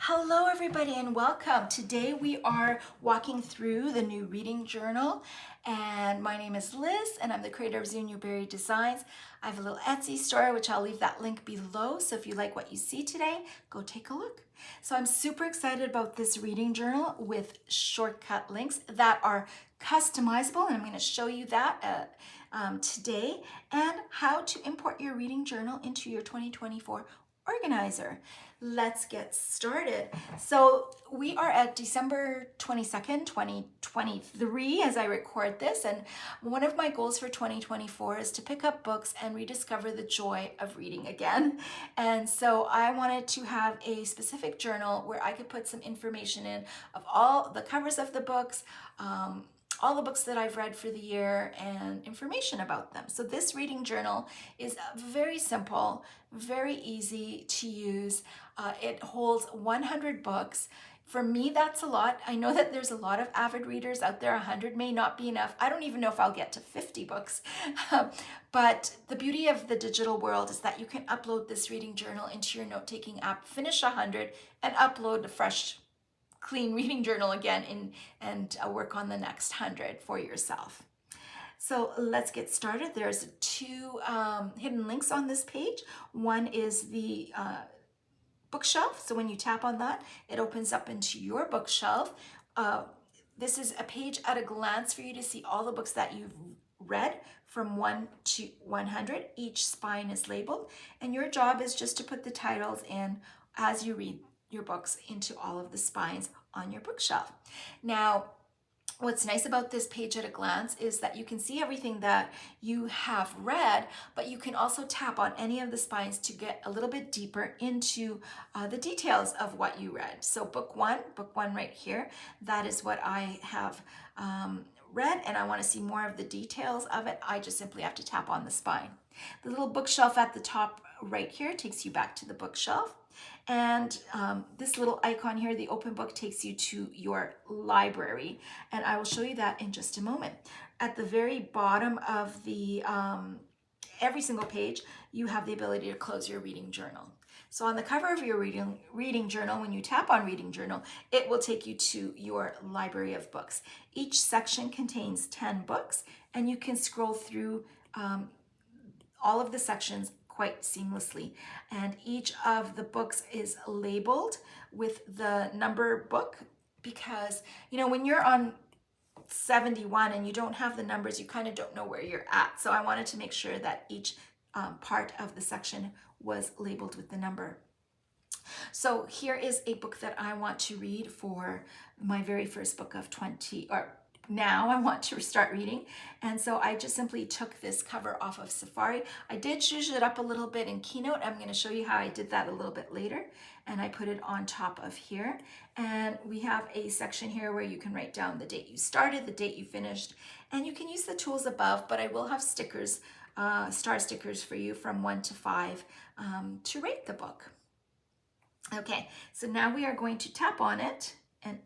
Hello, everybody, and welcome. Today we are walking through the new reading journal, and my name is Liz, and I'm the creator of Zoo Newberry Designs. I have a little Etsy store, which I'll leave that link below. So if you like what you see today, go take a look. So I'm super excited about this reading journal with shortcut links that are customizable, and I'm going to show you that today, and how to import your reading journal into your 2024 organizer. Let's get started. So we are at December 22nd, 2023 as I record this, and one of my goals for 2024 is to pick up books and rediscover the joy of reading again. And so I wanted to have a specific journal where I could put some information in of all the covers of the books, all the books that I've read for the year, and information about them. So this reading journal is very simple, very easy to use. It holds 100 books. For me, that's a lot. I know that there's a lot of avid readers out there. 100 may not be enough. I don't even know if I'll get to 50 books. But the beauty of the digital world is that you can upload this reading journal into your note-taking app, finish 100, and upload a fresh clean reading journal again and work on the next 100 for yourself. So let's get started. There's two hidden links on this page. One is the bookshelf. So when you tap on that, it opens up into your bookshelf. This is a page at a glance for you to see all the books that you've read from 1 to 100. Each spine is labeled, and your job is just to put the titles in as you read your books into all of the spines on your bookshelf. Now, what's nice about this page at a glance is that you can see everything that you have read, but you can also tap on any of the spines to get a little bit deeper into the details of what you read. So book one right here, that is what I have read, and I want to see more of the details of it. I just simply have to tap on the spine. The little bookshelf at the top right here takes you back to the bookshelf. And this little icon here, the open book, takes you to your library. And I will show you that in just a moment. At the very bottom of the every single page, you have the ability to close your reading journal. So on the cover of your reading journal, when you tap on reading journal, it will take you to your library of books. Each section contains 10 books, and you can scroll through all of the sections quite seamlessly. And each of the books is labeled with the number book because, you know, when you're on 71 and you don't have the numbers, you kind of don't know where you're at. So I wanted to make sure that each part of the section was labeled with the number. So here is a book that I want to read for my very first book of 20, or now I want to start reading. And so I just simply took this cover off of Safari. I did zhuzh it up a little bit in Keynote. I'm going to show you how I did that a little bit later. And I put it on top of here. And we have a section here where you can write down the date you started, the date you finished, and you can use the tools above, but I will have stickers, star stickers for you from 1 to 5 to rate the book. Okay, so now we are going to tap on it, and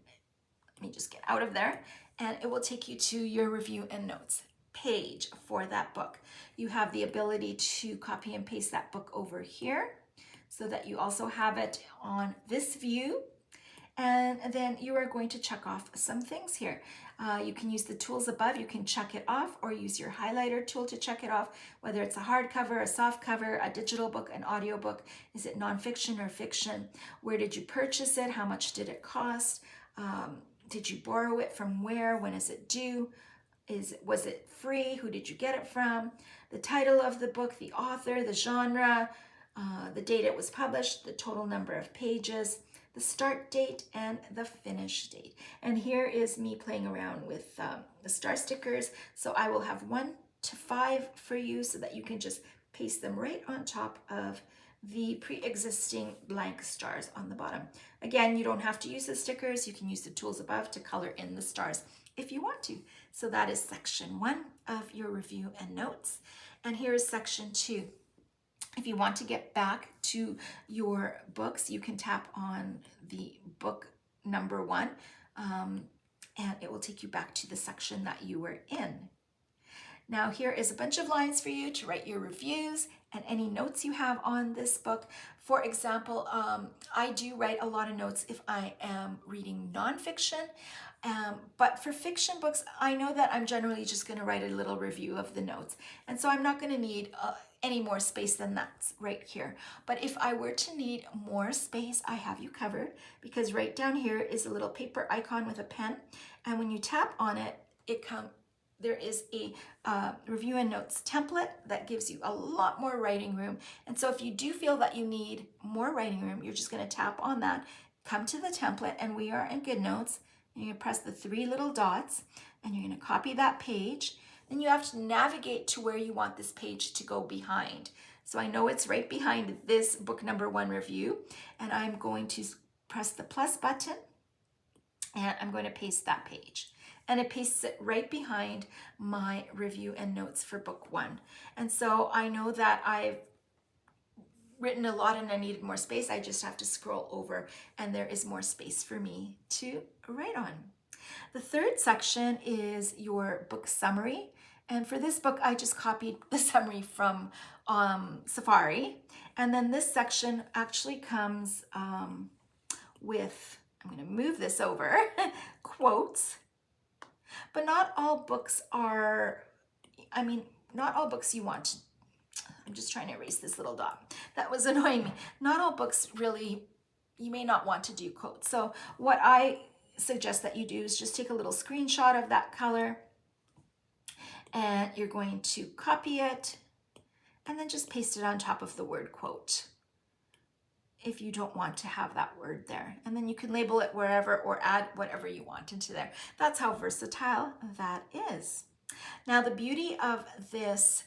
let me just get out of there, and it will take you to your review and notes page for that book. You have the ability to copy and paste that book over here so that you also have it on this view. And then you are going to check off some things here. You can use the tools above, you can check it off, or use your highlighter tool to check it off, whether it's a hardcover, a soft cover, a digital book, an audio book. Is it nonfiction or fiction? Where did you purchase it? How much did it cost? Did you borrow it from where? When is it due? Was it free? Who did you get it from? The title of the book, the author, the genre, the date it was published, the total number of pages, the start date, and the finish date. And here is me playing around with the star stickers. So I will have 1 to 5 for you so that you can just paste them right on top of the pre-existing blank stars on the bottom. Again, you don't have to use the stickers. You can use the tools above to color in the stars if you want to. So that is section 1 of your review and notes. And here is section 2. If you want to get back to your books, you can tap on the book number 1, and it will take you back to the section that you were in. Now here is a bunch of lines for you to write your reviews and any notes you have on this book. For example, I do write a lot of notes if I am reading nonfiction, but for fiction books, I know that I'm generally just going to write a little review of the notes, and so I'm not going to need any more space than that's right here. But if I were to need more space, I have you covered, because right down here is a little paper icon with a pen, and when you tap on it, there is a review and notes template that gives you a lot more writing room. And so if you do feel that you need more writing room, you're just going to tap on that, come to the template, and we are in GoodNotes. You're going to press the three little dots, and you're going to copy that page. Then you have to navigate to where you want this page to go behind. So I know it's right behind this book number 1 review, and I'm going to press the plus button, and I'm going to paste that page. And it pastes it right behind my review and notes for book 1. And so I know that I've written a lot and I needed more space. I just have to scroll over and there is more space for me to write on. The third section is your book summary. And for this book, I just copied the summary from Safari. And then this section actually comes with, I'm going to move this over, quotes. But not all books are, not all books you want to, I'm just trying to erase this little dot. That was annoying me. Not all books really, you may not want to do quotes. So what I suggest that you do is just take a little screenshot of that color, and you're going to copy it and then just paste it on top of the word quote if you don't want to have that word there. And then you can label it wherever or add whatever you want into there. That's how versatile that is. Now, the beauty of this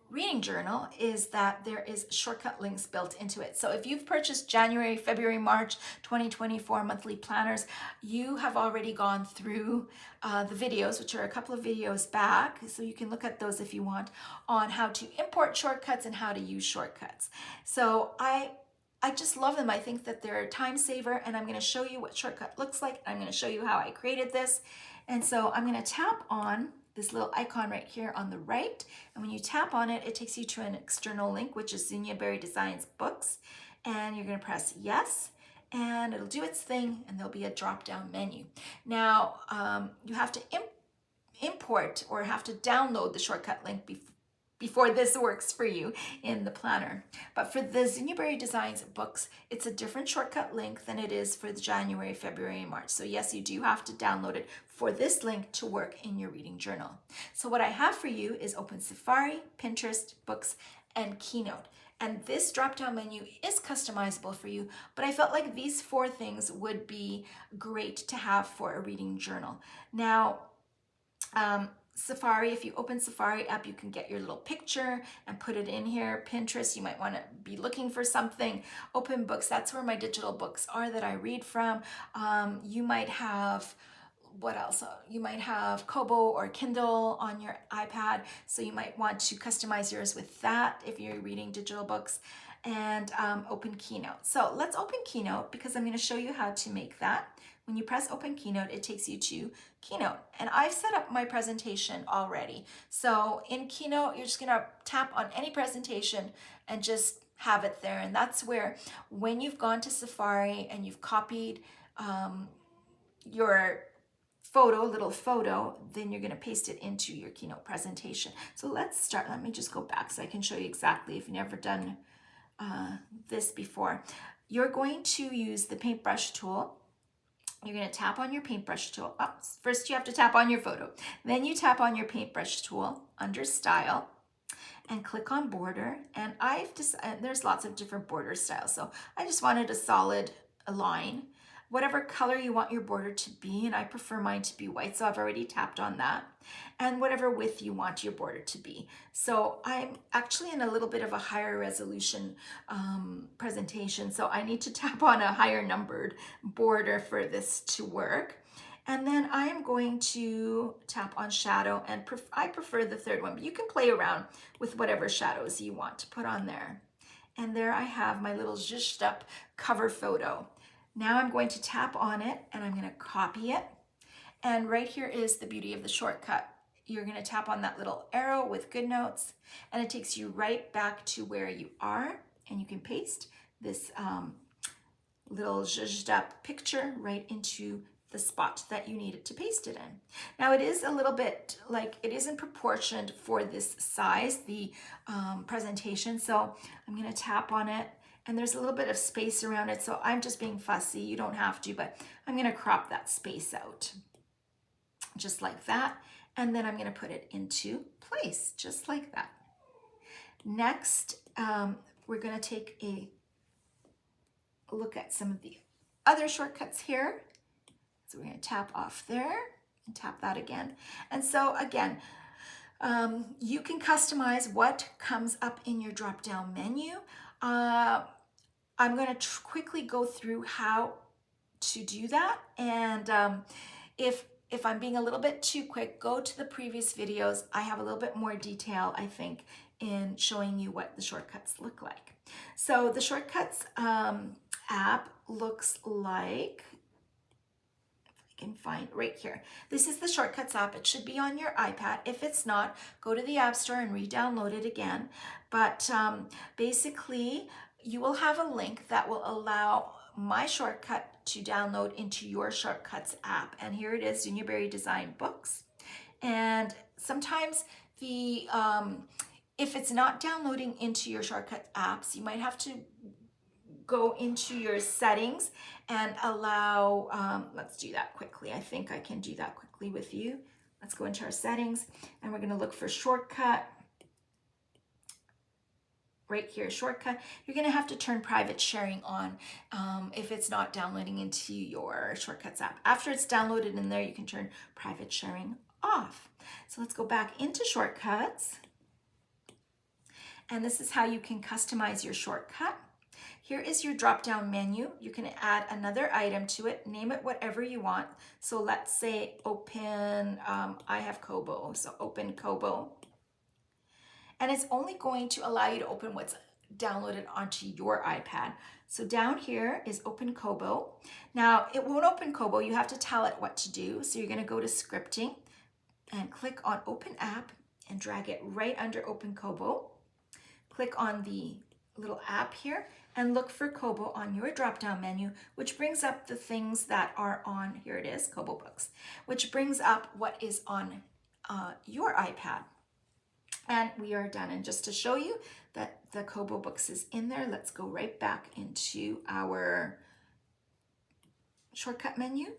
reading journal is that there is shortcut links built into it. So if you've purchased January, February, March 2024 monthly planners, you have already gone through the videos, which are a couple of videos back. So you can look at those if you want, on how to import shortcuts and how to use shortcuts. So I just love them. I think that they're a time saver, and I'm going to show you what shortcut looks like. I'm going to show you how I created this. And so I'm going to tap on this little icon right here on the right. And when you tap on it, it takes you to an external link, which is Zunia Berry Designs Books. And you're going to press yes, and it'll do its thing, and there'll be a drop-down menu. Now, you have to import or have to download the shortcut link before this works for you in the planner. But for the Zunia Berry Designs books, it's a different shortcut link than it is for the January, February, and March. So yes, you do have to download it for this link to work in your reading journal. So what I have for you is open Safari, Pinterest, Books, and Keynote. And this drop-down menu is customizable for you, but I felt like these 4 things would be great to have for a reading journal. Now, Safari, if you open Safari app, you can get your little picture and put it in here. Pinterest, you might want to be looking for something. Open Books, that's where my digital books are that I read from. You might have, what else? You might have Kobo or Kindle on your iPad, so you might want to customize yours with that if you're reading digital books. And open Keynote. So let's open Keynote because I'm going to show you how to make that. When you press open Keynote, it takes you to Keynote. And I've set up my presentation already. So in Keynote, you're just going to tap on any presentation and just have it there. And that's where, when you've gone to Safari and you've copied your little photo, then you're going to paste it into your Keynote presentation. So let's start. Let me just go back so I can show you exactly if you've never done this before. You're going to use the paintbrush tool. You're going to tap on your paintbrush tool. Oh, first you have to tap on your photo. Then you tap on your paintbrush tool under Style and click on Border. And there's lots of different border styles. So I just wanted a solid line. Whatever color you want your border to be, and I prefer mine to be white, so I've already tapped on that. And whatever width you want your border to be. So I'm actually in a little bit of a higher resolution presentation, so I need to tap on a higher numbered border for this to work. And then I am going to tap on shadow, and I prefer the third one, but you can play around with whatever shadows you want to put on there. And there I have my little zhuzhed up cover photo. Now I'm going to tap on it and I'm going to copy it. And right here is the beauty of the shortcut. you're going to tap on that little arrow with GoodNotes, and it takes you right back to where you are, and you can paste this little zhuzhed up picture right into the spot that you need it to paste it in. Now it is a little bit like, it isn't proportioned for this size, the presentation, so I'm going to tap on it, and there's a little bit of space around it, so I'm just being fussy. You don't have to, but I'm going to crop that space out just like that, and then I'm going to put it into place just like that. Next, we're going to take a look at some of the other shortcuts here. So we're going to tap off there and tap that again. And so again, you can customize what comes up in your drop-down menu. I'm going to quickly go through how to do that. And if I'm being a little bit too quick, go to the previous videos. I have a little bit more detail, I think, in showing you what the shortcuts look like. So the shortcuts app looks like, can find right here. This is the Shortcuts app. It should be on your iPad. If it's not, go to the App Store and re-download it again. But basically, you will have a link that will allow my shortcut to download into your Shortcuts app. And here it is, Zunia Berry Design Books. And sometimes the if it's not downloading into your Shortcut apps, you might have to go into your settings and allow, let's do that quickly. I think I can do that quickly with you. Let's go into our settings, and we're going to look for shortcut. Right here, shortcut. You're going to have to turn private sharing on if it's not downloading into your Shortcuts app. After it's downloaded in there, you can turn private sharing off. So let's go back into Shortcuts. And this is how you can customize your shortcut. Here is your drop-down menu. You can add another item to it, name it whatever you want. So let's say open, I have Kobo, so open Kobo. And it's only going to allow you to open what's downloaded onto your iPad. So down here is open Kobo. Now it won't open Kobo, you have to tell it what to do. So you're gonna go to scripting and click on open app and drag it right under open Kobo. Click on the little app here and look for Kobo on your drop-down menu, which brings up the things that are on, here it is, Kobo Books, which brings up what is on your iPad. And we are done. And just to show you that the Kobo Books is in there, let's go right back into our shortcut menu.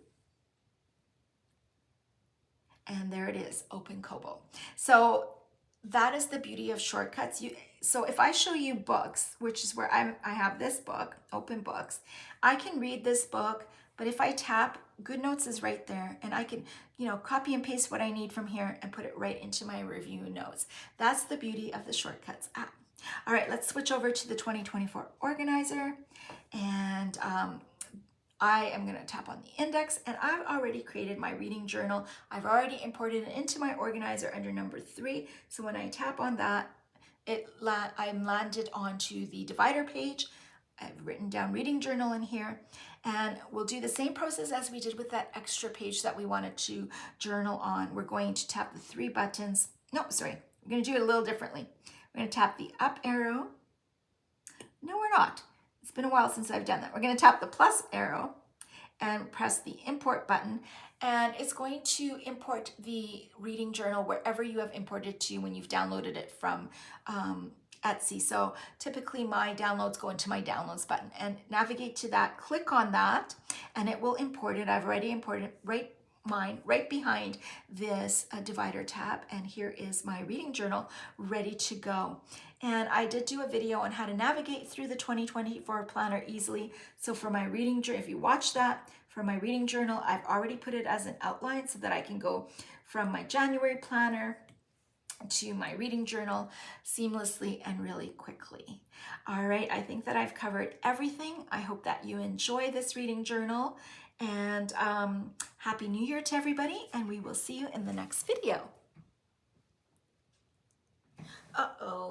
And there it is, open Kobo. So that is the beauty of shortcuts. So if I show you books, which is where I have this book, open books, I can read this book, but if I tap, GoodNotes is right there, and I can, copy and paste what I need from here and put it right into my review notes. That's the beauty of the Shortcuts app. All right, let's switch over to the 2024 organizer, and I am going to tap on the index, and I've already created my reading journal. I've already imported it into my organizer under number 3. So when I tap on that, I'm landed onto the divider page. I've written down reading journal in here, and we'll do the same process as we did with that extra page that we wanted to journal on. We're going to tap the 3 buttons. No, sorry, we're going to do it a little differently. We're going to tap the up arrow. No, we're not. It's been a while since I've done that. We're going to tap the plus arrow and press the import button, and it's going to import the reading journal wherever you have imported to when you've downloaded it from Etsy. So typically my downloads go into my downloads button, and navigate to that, click on that, and it will import it. I've already imported mine right behind this divider tab, and here is my reading journal ready to go. And I did do a video on how to navigate through the 2024 planner easily. So for my reading journal, if you watch that, for my reading journal, I've already put it as an outline so that I can go from my January planner to my reading journal seamlessly and really quickly. All right, I think that I've covered everything. I hope that you enjoy this reading journal, and Happy New Year to everybody, and we will see you in the next video. Uh-oh.